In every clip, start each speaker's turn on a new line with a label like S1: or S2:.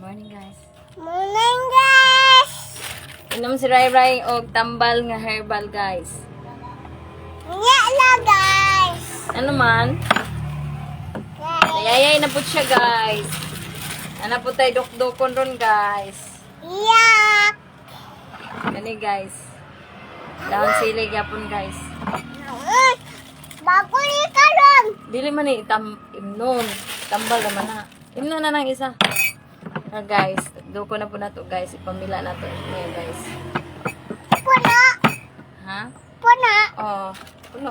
S1: Morning guys.
S2: Morning, guys!
S1: Inom si Rai Rai og tambal nga herbal guys.
S2: Nga lang, guys!
S1: Ano man?
S2: Guys!
S1: Nayayay na pud siya guys. Ana po tayo dukdukon ron guys.
S2: Yak!
S1: Gani guys. Daon sili gyapon guys.
S2: Bago ni karon!
S1: Dili man ni imnon. Tambal naman na. Imnon na nang isa. Ha guys, duko na po na to guys. Ipamila na to ngayon guys.
S2: Puno!
S1: Ha?
S2: Puno!
S1: Oh, puno.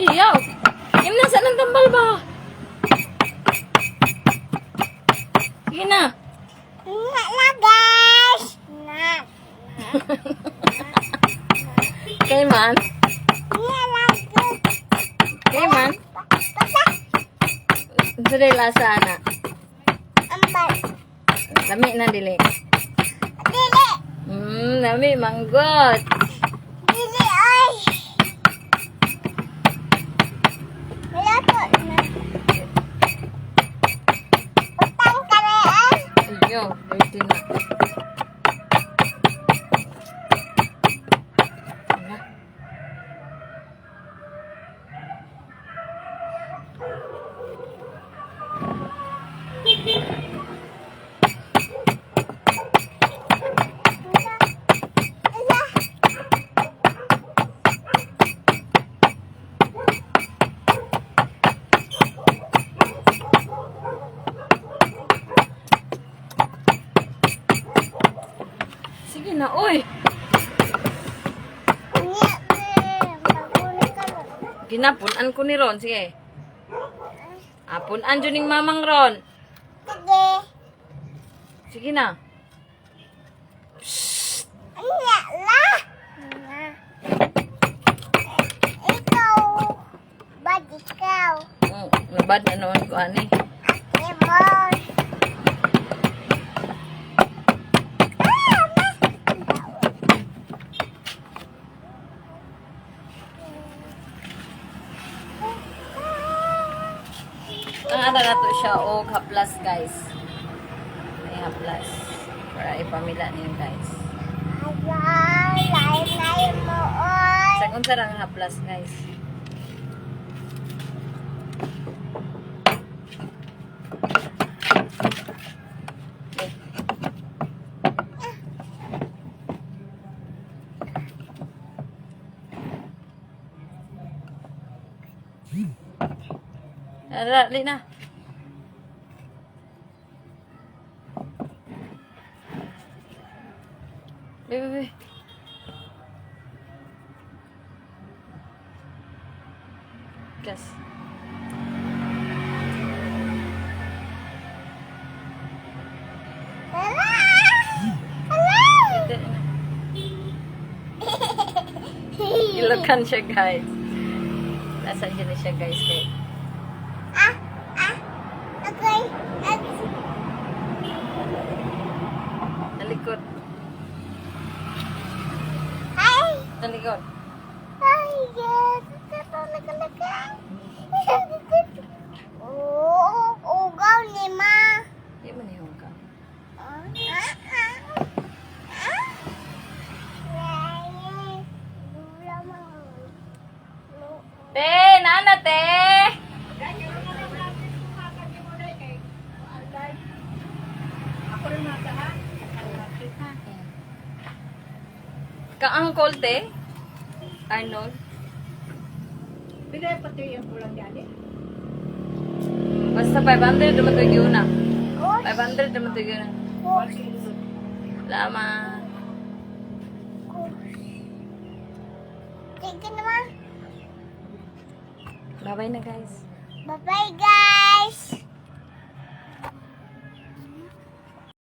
S1: Iyaw! Imnon sa nang tambal ba? Sige na.
S2: Nga lang, guys! Nga!
S1: Kay man.
S2: Nga lang, guys!
S1: Kay man.
S2: Basta!
S1: Unsa day lasa na?
S2: Ambal!
S1: Lami na dili.
S2: Dili!
S1: Lami manggot.
S2: Dili, ay! Malato na. Utang ka na, ay!
S1: Iyo, dirty na. Ala. Sige na, oy. Ginapunan ko ni Ron, sige. Apunan dyan ng mamang Ron.
S2: Sige.
S1: Sige na.
S2: Anya la. Ikaw. Bad ikaw.
S1: Nabad na naman ko, ani.
S2: Lemon.
S1: Ang ana na to siya, og haplas, guys. Ay, haplas. Para ipamila niyo, guys.
S2: Lain-lain mo, oy.
S1: Sa unsa lang haplas, guys. Dali na. Bebe. Gas. Ilokan siya, guys. Nasaan siya na siya, guys? Kay
S2: Okay.
S1: talikod.
S2: Ay.
S1: Talikod.
S2: Ay, yes. Oh, ugaw ni ma.
S1: Di man yung ka. Te, nana, te. Ka-angkol, te. Arnold.
S3: Pinay pati yung pulang yan eh.
S1: Basta 500 naman ito yun na.
S2: Oh,
S1: 500 naman ito yun na.
S2: oh,
S1: Salamat.
S2: oh. Sige naman.
S1: Bye-bye na, guys.
S2: Bye-bye, guys.